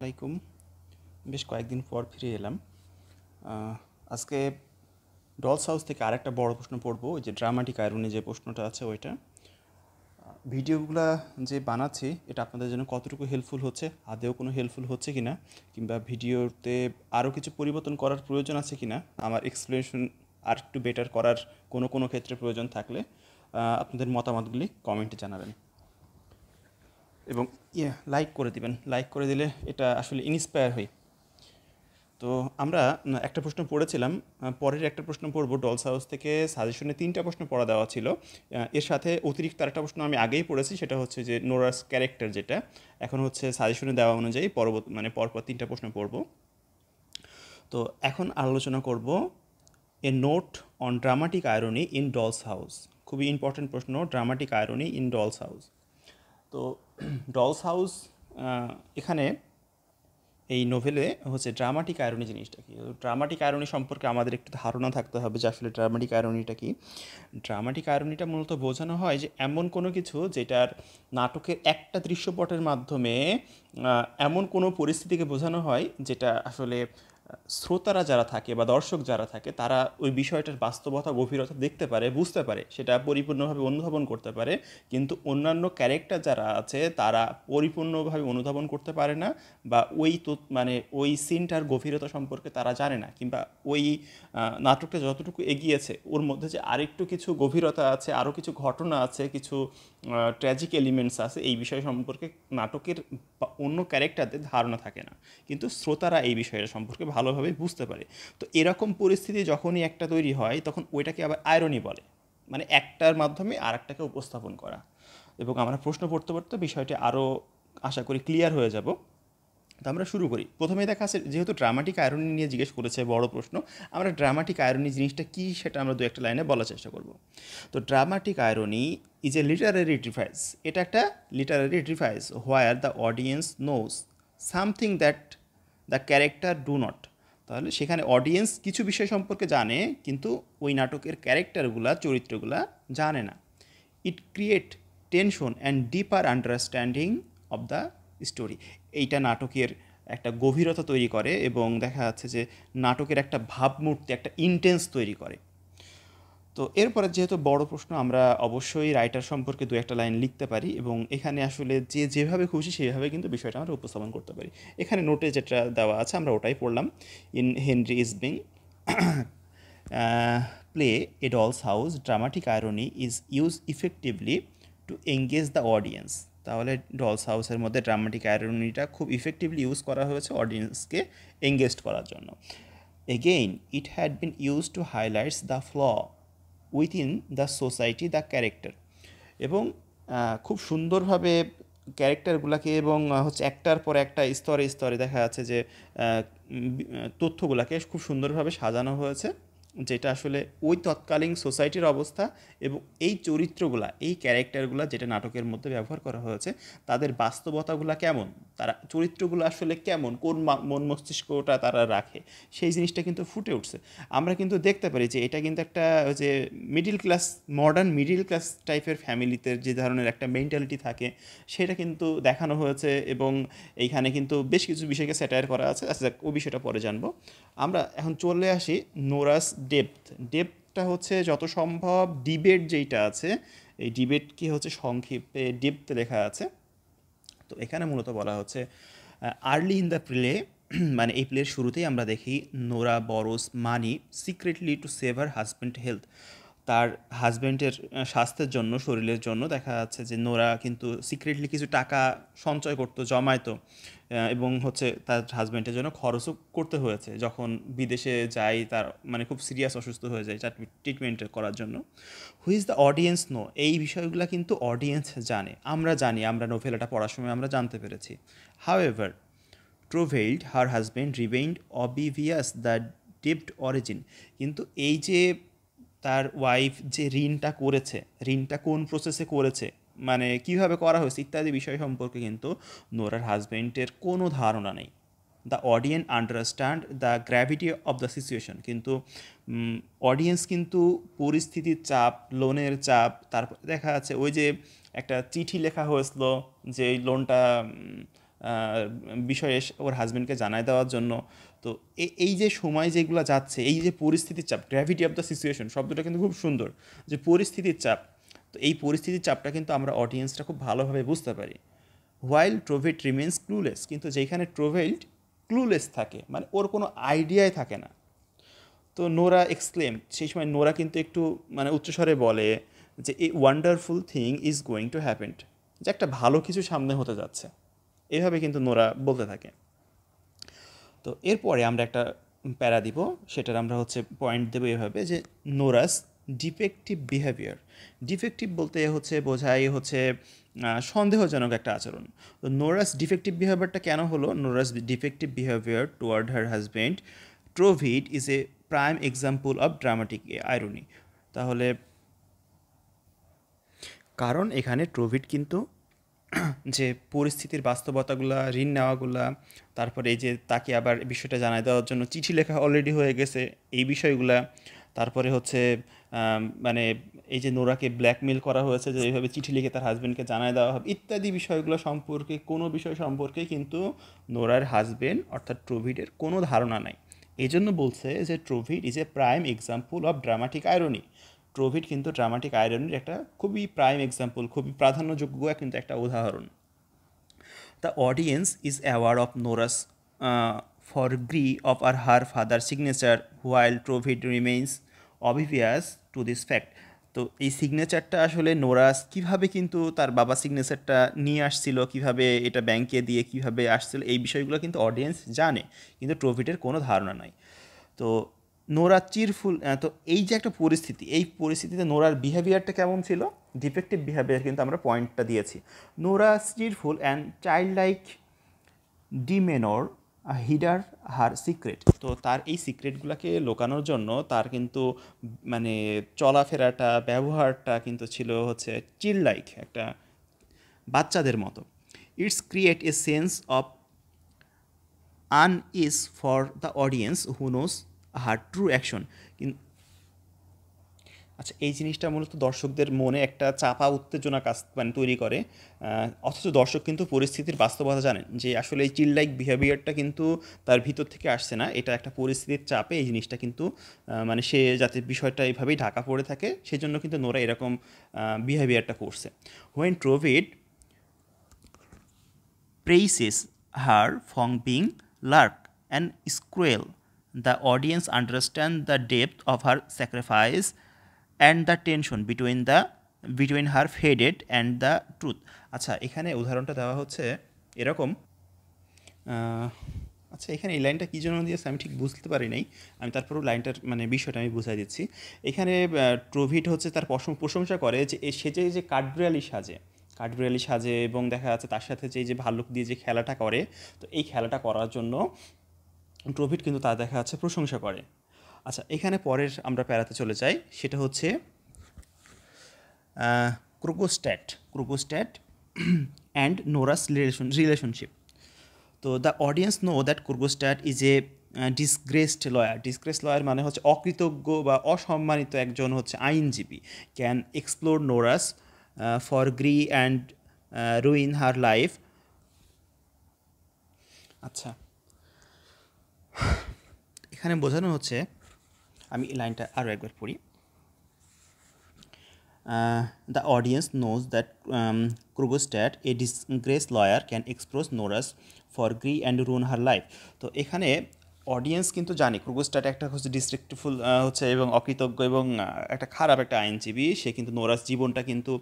আলাইকুম। বেশ কয়েকদিন পর ফিরে এলাম। আজকে ডলস হাউস থেকে আরেকটা বড় প্রশ্ন পড়ব, ওই যে ড্রামাটিক আয়রনি যে প্রশ্নটা আছে ওইটা। ভিডিওগুলা যে বানাচ্ছি এটা আপনাদের জন্য কতটুকু হেল্পফুল হচ্ছে, আদৌ কোনো হেল্পফুল হচ্ছে কি না, কিংবা ভিডিওতে আরও কিছু পরিবর্তন করার প্রয়োজন আছে কি না, আমার এক্সপ্লেনেশন আর একটু বেটার করার কোনো ক্ষেত্রে প্রয়োজন থাকলে আপনাদের মতামতগুলি কমেন্টে জানাবেন এবং লাইক করে দিবেন। লাইক করে দিলে এটা আসলে ইন্সপায়ার হই। তো আমরা একটা প্রশ্ন পড়েছিলাম, পরের একটা প্রশ্ন পড়ব। ডলস হাউস থেকে সাজেশনে 3টা প্রশ্ন পড়া দেওয়া ছিল। এর সাথে অতিরিক্ত আরেকটা প্রশ্ন আমি আগেই পড়েছি, সেটা হচ্ছে যে নোরাস ক্যারেক্টার, যেটা এখন হচ্ছে সাজেশনে দেওয়া অনুযায়ী পরপর 3টা প্রশ্ন পড়ব। তো এখন আলোচনা করব a note on dramatic irony in Doll's House. খুবই ইম্পর্টেন্ট প্রশ্ন, dramatic irony in Doll's House. তো ডলস হাউস, এখানে এই নোভেলে হচ্ছে ড্রামাটিক আয়রনি জিনিসটা কি। ড্রামাটিক আয়রনি সম্পর্কে আমাদের একটু ধারণা থাকতে হবে যে আসলে ড্রামাটিক আয়রনিটা কি। ড্রামাটিক আয়রনিটা মূলত বোঝানো হয় যে এমন কোনো কিছু যেটার নাটকের একটা দৃশ্যপটের মাধ্যমে এমন কোনো পরিস্থিতিকে বোঝানো হয় যেটা আসলে শ্রোতারা যারা থাকে বা দর্শক যারা থাকে তারা ওই বিষয়টার বাস্তবতা গভীরতা দেখতে পারে, বুঝতে পারে, সেটা পরিপূর্ণভাবে অনুধাবন করতে পারে। কিন্তু অন্যান্য ক্যারেক্টার যারা আছে তারা পরিপূর্ণভাবে অনুধাবন করতে পারে না, বা মানে ওই সিনটার গভীরতা সম্পর্কে তারা জানে না, কিংবা ওই নাটকটা যতটুকু এগিয়েছে ওর মধ্যে যে আরেকটু কিছু গভীরতা আছে, আরও কিছু ঘটনা আছে, কিছু ট্র্যাজিক এলিমেন্টস আছে, এই বিষয় সম্পর্কে নাটকের বা অন্য ক্যারেক্টারদের ধারণা থাকে না, কিন্তু শ্রোতারা এই বিষয়টা সম্পর্কে ভালোভাবে বুঝতে পারে। তো এরকম পরিস্থিতি যখনই একটা তৈরি হয় তখন ওইটাকে আবার আয়রনি বলে, মানে একটার মাধ্যমে আর একটাকে উপস্থাপন করা। এবং আমরা প্রশ্ন পড়তে পড়তে বিষয়টি আরও আশা করি ক্লিয়ার হয়ে যাব। তো আমরা শুরু করি। প্রথমেই দেখা আছে, যেহেতু ড্রামাটিক আয়রনি নিয়ে জিজ্ঞেস করেছে বড় প্রশ্ন, আমরা ড্রামাটিক আয়রনি জিনিসটা কী সেটা আমরা দু একটা লাইনে বলার চেষ্টা করব। তো dramatic irony is a literary device. এটা একটা literary device where the audience knows something that the character do not. তাহলে সেখানে অডিয়েন্স কিছু বিষয় সম্পর্কে জানে, কিন্তু ওই নাটকের ক্যারেক্টারগুলা, চরিত্রগুলা জানে না। It create tension and deeper understanding of the story. এইটা নাটকের একটা গভীরতা তৈরি করে এবং দেখা যাচ্ছে যে নাটকের একটা ভাবমূর্তি, একটা ইন্টেন্স তৈরি করে। তো এরপরে যেহেতু বড় প্রশ্ন, আমরা অবশ্যই রাইটার সম্পর্কে দু একটা লাইন লিখতে পারি এবং এখানে আসলে যে যেভাবে খুশি সেভাবে কিন্তু বিষয়টা আমরা উপস্থাপন করতে পারি। এখানে নোটে যেটা দেওয়া আছে আমরা ওটাই পড়লাম। ইন হেনরি ইসবিং play a Doll's House dramatic irony is use effectively to engage the audience. তাহলে ডলস হাউসের মধ্যে ড্রামাটিক আয়রনিটা খুব ইফেক্টিভলি ইউজ করা হয়েছে অডিয়েন্সকে এঙ্গেজ করার জন্য। Again it had been use to highlights the flaw within the society the character. এবং খুব সুন্দরভাবে ক্যারেক্টারগুলোকে এবং হচ্ছে একটার পর একটা স্তরে স্তরে দেখা যাচ্ছে যে তথ্যগুলোকে খুব সুন্দরভাবে সাজানো হয়েছে, যেটা আসলে ওই তৎকালীন সোসাইটির অবস্থা এবং এই চরিত্রগুলা, এই ক্যারেক্টারগুলা যেটা নাটকের মধ্যে ব্যবহার করা হয়েছে, তাদের বাস্তবতাগুলা কেমন, তারা চরিত্রগুলো আসলে কেমন, কোন মন মস্তিষ্কটা তারা রাখে, সেই জিনিসটা কিন্তু ফুটে উঠছে। আমরা কিন্তু দেখতে পারি যে এটা কিন্তু একটা যে middle class, modern middle class টাইপের ফ্যামিলিতে যে ধরনের একটা মেন্টালিটি থাকে সেটা কিন্তু দেখানো হয়েছে এবং এইখানে কিন্তু বেশ কিছু বিষয়কে স্যাটায়ার করা আছে। আচ্ছা যাক, ও বিষয়টা পরে জানবো। আমরা এখন চলে আসি নোরাস ডেপথ। ডেপথটা হচ্ছে যত সম্ভব ডিবেট যেইটা আছে, এই ডিবেটকে হচ্ছে সংক্ষেপে ডেপথে লেখা আছে। তো এখানে মূলত বলা হচ্ছে আর্লি ইন দ্য প্লে, মানে এই প্লের শুরুতেই আমরা দেখি Nora borrows money secretly to save her husband health. তার হাজব্যান্ডের স্বাস্থ্যের জন্য, শরীরের জন্য দেখা যাচ্ছে যে নোরা কিন্তু সিক্রেটলি কিছু টাকা সঞ্চয় করতো, জমাইতো, এবং হচ্ছে তার হাজব্যান্ডের জন্য খরচও করতে হয়েছে যখন বিদেশে যায়, তার মানে খুব সিরিয়াস অসুস্থ হয়ে যায়, তার ট্রিটমেন্ট করার জন্য। হুইজ দ্য অডিয়েন্স নো, এই বিষয়গুলো কিন্তু অডিয়েন্স জানে, আমরা জানি, আমরা নোভেলাটা পড়ার সময় আমরা জানতে পেরেছি। However Torvald her husband remained oblivious the ডিপড অরিজিন। কিন্তু এই যে তার ওয়াইফ যে ঋণটা করেছে, ঋণটা কোন প্রসেসে করেছে, মানে কিভাবে করা হয়েছে ইত্যাদি বিষয় সম্পর্কে কিন্তু নোরার হাজব্যান্ডের কোনো ধারণা নেই। The audience understand the gravity of the situation, কিন্তু অডিয়েন্স কিন্তু পরিস্থিতির চাপ, লোনের চাপ, তারপর দেখা যাচ্ছে ওই যে একটা চিঠি লেখা হয়েছিল যে এই লোনটা বিষয়ে ওর হাজব্যান্ডকে জানায় দেওয়ার জন্য। তো এই যে সময় যেগুলো যাচ্ছে, এই যে পরিস্থিতির চাপ, গ্র্যাভিটি অফ দ্য সিচুয়েশন শব্দটা কিন্তু খুব সুন্দর, যে পরিস্থিতির চাপ। তো এই পরিস্থিতির চাপটা কিন্তু আমরা অডিয়েন্সটা খুব ভালোভাবে বুঝতে পারি। হোয়াইল ট্রোভেট রিমেন্স ক্লুলেস, কিন্তু যেখানে ট্রোভেল্ট ক্লুলেস থাকে, মানে ওর কোনো আইডিয়াই থাকে না। তো নোরা এক্সক্লেম, সেই সময় নোরা কিন্তু একটু মানে উচ্চস্বরে বলে যে a wonderful thing is going to happen, যে একটা ভালো কিছু সামনে হতে যাচ্ছে, এভাবে কিন্তু নোরা বলতে থাকে। তো এরপরে আমরা একটা প্যারা দিব, সেটার আমরা হচ্ছে পয়েন্ট দেবো এভাবে যে নোরাস ডিফেক্টিভ বিহেভিয়ার। ডিফেক্টিভ বলতে হচ্ছে বোঝায় হচ্ছে সন্দেহজনক একটা আচরণ। তো নোরাস ডিফেক্টিভ বিহেভিয়ারটা কেন হলো? Nora's defective behaviour toward her husband Torvald is a prime example of dramatic irony. তাহলে কারণ এখানে ট্রোভিড কিন্তু যে পরিস্থিতির বাস্তবতাগুলা, ঋণ নেওয়াগুলা, তারপরে এই যে তাকে আবার বিষয়টা জানায় দেওয়ার জন্য চিঠি লেখা অলরেডি হয়ে গেছে, এই বিষয়গুলা, তারপরে হচ্ছে মানে এই যে নোরাকে ব্ল্যাকমেল করা হয়েছে যে এইভাবে চিঠি লিখে তার হাজব্যান্ডকে জানায় দেওয়া হবে, ইত্যাদি বিষয়গুলো সম্পর্কে, কোনো বিষয় সম্পর্কে কিন্তু নোরার হাজব্যান্ড অর্থাৎ ট্রোভিডের কোনো ধারণা নাই। এই জন্য বলছে যে Torvald is a prime example of dramatic irony. Torvald কিন্তু ড্রামাটিক আইরনির একটা খুবই প্রাইম এক্সাম্পল, খুবই প্রাধান্যযোগ্য কিন্তু একটা উদাহরণ। The audience is aware of Nora's forgery of আর her father signature while Torvald remains oblivious to this fact. তো এই সিগনেচারটা আসলে নোরাস কীভাবে কিন্তু তার বাবা সিগনেচারটা নিয়ে আসছিল, কীভাবে এটা ব্যাংকে দিয়ে কীভাবে আসছিল, এই বিষয়গুলো কিন্তু অডিয়েন্স জানে, কিন্তু ট্রোভিডের কোনো ধারণা নাই। তো নোরা চিরফুল, তো এই যে একটা পরিস্থিতি, এই পরিস্থিতিতে নোরার বিহেভিয়ারটা কেমন ছিল? ডিফেক্টিভ বিহেভিয়ার কিন্তু আমরা পয়েন্টটা দিয়েছি। Nora cheerful and child like demeanour hides her secret. তো তার এই সিক্রেটগুলোকে লুকানোর জন্য তার কিন্তু মানে চলাফেরাটা, ব্যবহারটা কিন্তু ছিল হচ্ছে চিল্ড লাইক, একটা বাচ্চাদের মতো। It's create a sense of unease for the audience who knows her true action. আচ্ছা, এই জিনিসটা মূলত দর্শকদের মনে একটা চাপা উত্তেজনা কাজ মানে তৈরি করে, অথচ দর্শক কিন্তু পরিস্থিতির বাস্তবতা জানেন যে আসলে এই চিল লাইক বিহেভিয়ারটা কিন্তু তার ভিতর থেকে আসছে না, এটা একটা পরিস্থিতির চাপে এই জিনিসটা কিন্তু মানে সে যাতে বিষয়টা এইভাবেই ঢাকা পড়ে থাকে, সেই জন্য কিন্তু নোরা এরকম বিহেভিয়ারটা করছে। When Torvald praises her for being lark and cruel, the audience understand the depth of her sacrifice and the tension between her faded and the truth. আচ্ছা, এখানে উদাহরণটা দেওয়া হচ্ছে এরকম, আচ্ছা এখানে এই লাইনটা কী জন্য দিয়েছে আমি ঠিক বুঝতে পারি নাই, আমি তারপরেও লাইনটার মানে বিষয়টা আমি বুঝাই দিচ্ছি। এখানে ট্রোভিড হচ্ছে তার প্রশংসা করে যে সে যে কাঠবিড়ালি সাজে এবং দেখা যাচ্ছে তার সাথে যে ভাল্লুক দিয়ে যে খেলাটা করে, তো এই খেলাটা করার জন্য ট্রোভিড কিন্তু তার দেখা যাচ্ছে প্রশংসা করে। আচ্ছা, এখানে পরের আমরা প্যারাতে চলে যাই, সেটা হচ্ছে ক্রোগোস্ট্যাট অ্যান্ড নোরাস রিলেশনশিপ। তো the audience know that Krogstad is a disgraced lawyer মানে হচ্ছে অকৃতজ্ঞ বা অসম্মানিত একজন হচ্ছে আইনজীবী। Can explore Nora's forgery and ruin her life. আচ্ছা, এখানে বোঝানো হচ্ছে, আমি এই লাইনটা আরও একবার পড়ি। The audience knows that Krogstad, a disgraced lawyer, can expose Nora's forgery and ruin her life. তো এখানে অডিয়েন্স কিন্তু জানে ক্রোগস্ট্যাট একটা হচ্ছে ডিসরেসপেক্টফুল হচ্ছে এবং অকৃতজ্ঞ এবং একটা খারাপ একটা আইনজীবী, সে কিন্তু নোরাস জীবনটা কিন্তু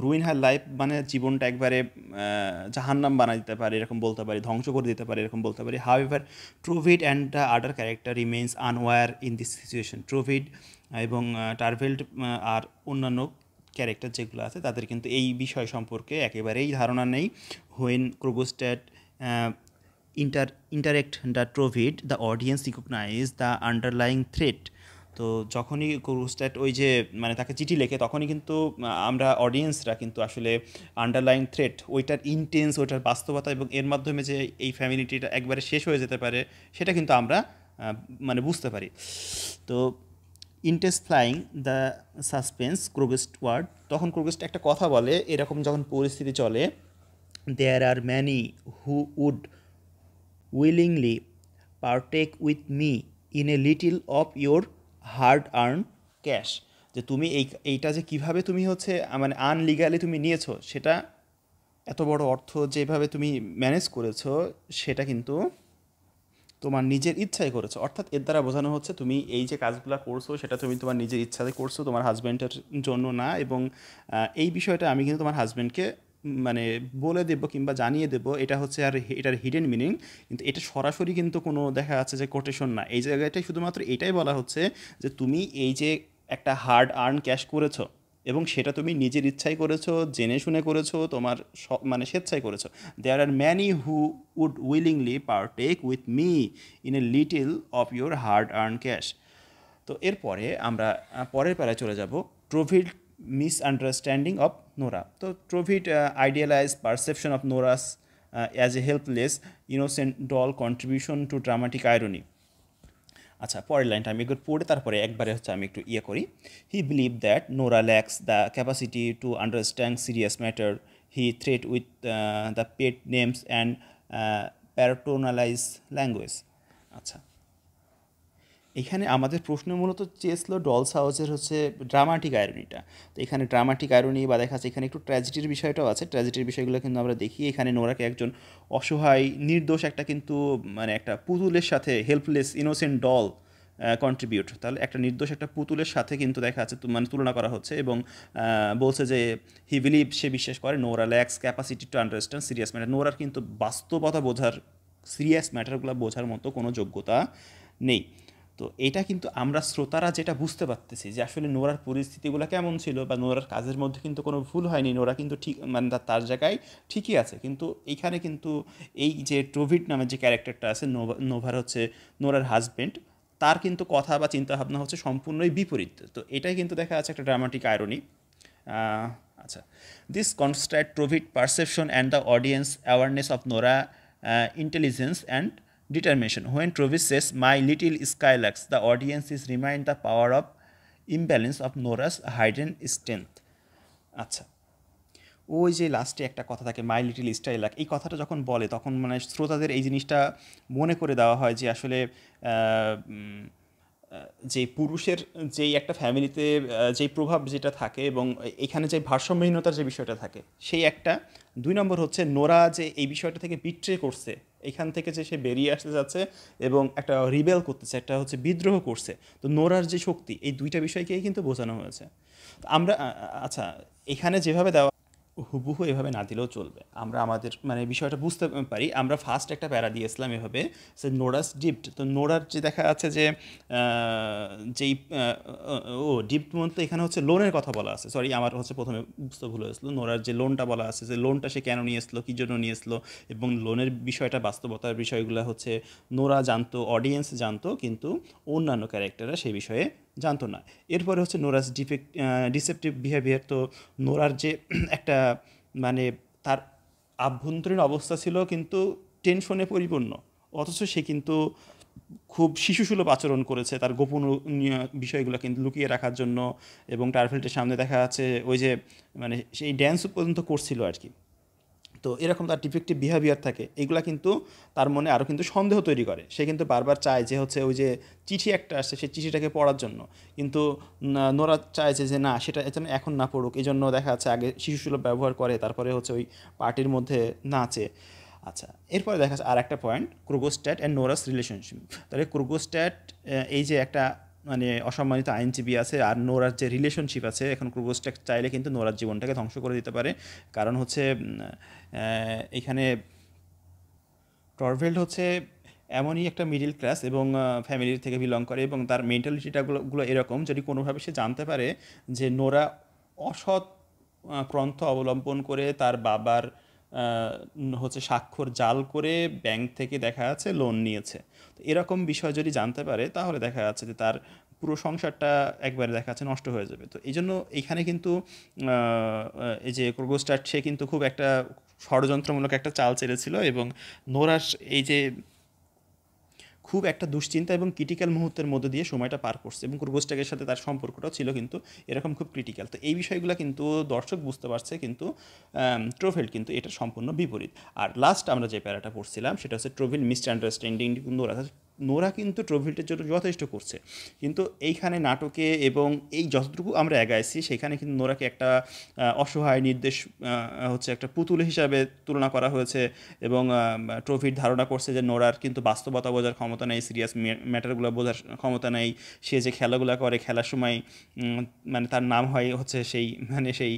রুইন হার লাইফ মানে জীবনটা একবারে জাহান্নাম বানাই দিতে পারে, এরকম বলতে পারি, ধ্বংস করে দিতে পারে, এরকম বলতে পারি। However Torvald and the other character remains unaware in this situation. Torvald এবং টারভেল্ড আর অন্যান্য ক্যারেক্টার যেগুলো আছে তাদের কিন্তু এই বিষয় সম্পর্কে একেবারেই ধারণা নেই। When Krogstad interact the Trovid, the audience recognize the underlying threat. তো যখনই ক্রোগস্ট্যাট ওই যে মানে তাকে চিঠি লেখে, তখনই কিন্তু আমরা অডিয়েন্সরা কিন্তু আসলে আন্ডারলাইং থ্রেট, ওইটার ইন্টেন্স, ওইটার বাস্তবতা এবং এর মাধ্যমে যে এই ফ্যামিলিটিটা একবারে শেষ হয়ে যেতে পারে সেটা কিন্তু আমরা মানে বুঝতে পারি। তো ইন্টেন্সিফাইং দ্য সাসপেন্স ক্রোগস্ট ওয়ার্ড, তখন ক্রোগস্ট একটা কথা বলে, এরকম যখন পরিস্থিতি চলে there are many who would willingly partake with me in a little of your hard earn cash. যে তুমি এইটা যে কিভাবে তুমি হচ্ছে মানে আনলিগালি তুমি নিয়েছো, সেটা এত বড় অর্থ যেভাবে তুমি ম্যানেজ করেছো, সেটা কিন্তু তোমার নিজের ইচ্ছায় করেছো। অর্থাৎ এর দ্বারা বোঝানো হচ্ছে তুমি এই যে কাজগুলো করছো সেটা তুমি তোমার নিজের ইচ্ছাতে করছো, তোমার হাজব্যান্ডের জন্য না। এবং এই বিষয়টা আমি কিন্তু তোমার হাজব্যান্ডকে মানে বলে দেবো কিংবা জানিয়ে দেবো, এটা হচ্ছে আর এটার হিডেন মিনিং। কিন্তু এটা সরাসরি কিন্তু কোনো দেখা যাচ্ছে যে কোটেশন না, এই জায়গাটাই শুধুমাত্র এটাই বলা হচ্ছে যে তুমি এই যে একটা হার্ড আর্ন ক্যাশ করেছো এবং সেটা তুমি নিজের ইচ্ছায় করেছো, জেনে শুনে করেছো, তোমার মানে স্বেচ্ছায় করেছো। There are many who would willingly partake with me in a little of your hard earn cash. তো এরপরে আমরা পরের প্যারায় চলে যাব, ট্রোভিড মিসআন্ডারস্ট্যান্ডিং অফ নোরা। তো Torvald idealize perception of Nora's as a helpless innocent doll contribution to dramatic irony. আচ্ছা, পরের লাইনটা আমি একটু পড়ে তারপরে একবারে হচ্ছে আমি একটু করি। He believe that Nora lacks the capacity to understand serious matter. He treat with the pet names and patronise language. আচ্ছা, এখানে আমাদের প্রশ্ন মূলত চেয়েছিল ডলস হাউসের হচ্ছে ড্রামাটিক আয়রনিটা। তো এখানে ড্রামাটিক আয়রনি বা দেখা যাচ্ছে এখানে একটু ট্র্যাজেডির বিষয়টাও আছে। ট্র্যাজেডির বিষয়গুলো কিন্তু আমরা দেখি এখানে নোরাকে একজন অসহায় নির্দোষ একটা কিন্তু মানে একটা পুতুলের সাথে, হেল্পলেস ইনোসেন্ট ডল কন্ট্রিবিউট, তাহলে একটা নির্দোষ একটা পুতুলের সাথে কিন্তু দেখা যাচ্ছে মানে তুলনা করা হচ্ছে। এবং বলছে যে হি বিলিভ, সে বিশ্বাস করে Nora lacks capacity to understand serious matter. নোরার কিন্তু বাস্তবতা বোঝার, সিরিয়াস ম্যাটারগুলো বোঝার মতো কোনো যোগ্যতা নেই। তো এটা কিন্তু আমরা শ্রোতারা যেটা বুঝতে পারতেছি যে আসলে নোরার পরিস্থিতিগুলো কেমন ছিল বা নোরার কাজের মধ্যে কিন্তু কোনো ভুল হয়নি, নোরা কিন্তু ঠিক মানে তার জায়গায় ঠিকই আছে। কিন্তু এইখানে কিন্তু এই যে ট্রোভিড নামের যে ক্যারেক্টারটা আছে, নোভার হচ্ছে নোরার হাজব্যান্ড, তার কিন্তু কথা বা চিন্তাভাবনা হচ্ছে সম্পূর্ণই বিপরীত। তো এটাই কিন্তু দেখা যাচ্ছে একটা ড্রামাটিক আয়রনি। আচ্ছা, this constant Torvald perception and the audience awareness of Nora intelligence and determination. When Trovis says, "My little skylarks," the audience is remind the power of imbalance of Nora's hidden strength. আচ্ছা, ওই যে লাস্টে একটা কথা থাকে, my little Skylark, এই কথাটা যখন বলে তখন মানে শ্রোতাদের এই জিনিসটা মনে করে দেওয়া হয় যে আসলে যে পুরুষের যেই একটা ফ্যামিলিতে যেই প্রভাব যেটা থাকে এবং এখানে যে ভারসাম্যহীনতার যে বিষয়টা থাকে সেই একটা। দুই নম্বর হচ্ছে নোরা যে এই বিষয়টা থেকে বিট্রে করছে, এখান থেকে যে সে বেরিয়ে আসতে যাচ্ছে এবং একটা রিবেল করতেছে, একটা হচ্ছে বিদ্রোহ করছে। তো নোরার যে শক্তি, এই দুইটা বিষয়কেই কিন্তু বোঝানো হয়েছে। আমরা আচ্ছা, এখানে যেভাবে দেওয়া হুবহু এভাবে না দিলেও চলবে, আমরা আমাদের মানে বিষয়টা বুঝতে পারি। আমরা ফার্স্ট একটা প্যারা দিয়েছিলাম এভাবে, সে নোরাস ডিপ্ট। তো নোরার যে দেখা যাচ্ছে যে যেই ডিপ্ট মধ্যে এখানে হচ্ছে লোনের কথা বলা আছে। সরি, আমার হচ্ছে প্রথমে বুঝতে ভুল হয়েছিল। নোরার যে লোনটা বলা আছে, যে লোনটা সে কেন নিয়ে এসলো, কী জন্য নিয়ে এসলো, এবং লোনের বিষয়টা, বাস্তবতার বিষয়গুলো হচ্ছে নোরা জানতো, অডিয়েন্স জানতো, কিন্তু অন্যান্য ক্যারেক্টাররা সেই বিষয়ে জানতো না। এরপরে হচ্ছে নোরাস ডিসেপটিভ বিহেভিয়ার। তো নোরার যে একটা মানে তার আভ্যন্তরীণ অবস্থা ছিল কিন্তু টেনশনে পরিপূর্ণ, অথচ সে কিন্তু খুব শিশুসুলভ আচরণ করেছে তার গোপনীয় বিষয়গুলো কিন্তু লুকিয়ে রাখার জন্য। এবং টারফেল্টের সামনে দেখা যাচ্ছে ওই যে মানে সেই ড্যান্স পর্যন্ত করছিল আর কি। তো এরকম তার ডিফেক্টিভ বিহেভিয়ার থাকে, এইগুলা কিন্তু তার মনে আরও কিন্তু সন্দেহ তৈরি করে। সে কিন্তু বারবার চায় যে হচ্ছে ওই যে চিঠি একটা আসছে সেই চিঠিটাকে পড়ার জন্য, কিন্তু নোরা চাইছে যে না, সেটা যেন এখন না পড়ুক। এই জন্য দেখা যাচ্ছে আগে শিশুসুলভ ব্যবহার করে, তারপরে হচ্ছে ওই পার্টির মধ্যে নাচে। আচ্ছা, এরপরে দেখা যাচ্ছে আর একটা পয়েন্ট, ক্রোগোস্ট্যাট অ্যান্ড নোরাস রিলেশনশিপ। তাহলে ক্রোগোস্ট্যাট এই যে একটা মানে অসম্মানিত আইনজীবী আছে, আর নোরার যে রিলেশনশিপ আছে, এখন ক্রোগোস্ট্যাট চাইলে কিন্তু নোরার জীবনটাকে ধ্বংস করে দিতে পারে। কারণ হচ্ছে এখানে টরভেল্ড হচ্ছে এমনই একটা মিডিল ক্লাস এবং ফ্যামিলির থেকে বিলং করে, এবং তার মেন্টালিটিটাগুলো এরকম, যদি কোনোভাবে সে জানতে পারে যে নোরা অসৎ পন্থা অবলম্বন করে তার বাবার হচ্ছে স্বাক্ষর জাল করে ব্যাংক থেকে দেখা যাচ্ছে লোন নিয়েছে, তো এরকম বিষয় যদি জানতে পারে তাহলে দেখা যাচ্ছে যে তার পুরো সংসারটা একবারে দেখা যাচ্ছে নষ্ট হয়ে যাবে। তো এই জন্য এইখানে কিন্তু এই যে ক্রোগোস্ট্যাট সে কিন্তু খুব একটা ষড়যন্ত্রমূলক একটা চাল চেলেছিল, এবং নোরার এই যে খুব একটা দুশ্চিন্তা এবং ক্রিটিক্যাল মুহূর্তের মধ্যে দিয়ে সময়টা পার করছে এবং কুর্গোস্টাগের সাথে তার সম্পর্কটাও ছিল কিন্তু এরকম খুব ক্রিটিক্যাল। তো এই বিষয়গুলো কিন্তু দর্শক বুঝতে পারছে, কিন্তু ট্রোভেল্ড কিন্তু এটা সম্পূর্ণ বিপরীত। আর লাস্ট আমরা যে প্যারাটা পড়ছিলাম সেটা হচ্ছে ট্রোভেল্ড মিসআন্ডারস্ট্যান্ডিং নোরা। নোরা কিন্তু ট্রোভেল্ডের জন্য যথেষ্ট করছে, কিন্তু এইখানে নাটকে এবং এই যতটুকু আমরা এগাইছি সেখানে কিন্তু নোরাকে একটা অসহায় নির্দেশ হচ্ছে একটা পুতুল হিসাবে তুলনা করা হয়েছে এবং ট্রোভেল্ড ধারণা করছে যে নোরার কিন্তু বাস্তবতা বোঝার ক্ষমতা নেই, সিরিয়াস ম্যাটারগুলো বোঝার ক্ষমতা নেই। সে যে খেলাগুলো করে খেলার সময় মানে তার নাম হয় হচ্ছে সেই মানে সেই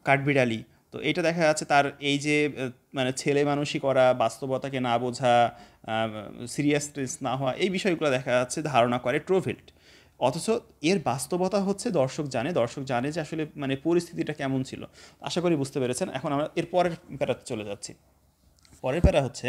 কাঠবিড়ালি। তো এটা দেখা যাচ্ছে তার এই যে মানে ছেলে মানুষই করা, বাস্তবতাকে না বোঝা, সিরিয়াসনেস না হওয়া, এই বিষয়গুলো দেখা যাচ্ছে ধারণা করে ট্রোভেল্ড। অথচ এর বাস্তবতা হচ্ছে দর্শক জানে যে আসলে মানে পরিস্থিতিটা কেমন ছিল। আশা করি বুঝতে পেরেছেন। এখন আমরা এর পরের প্যারাতে চলে যাচ্ছি। পরের প্যারা হচ্ছে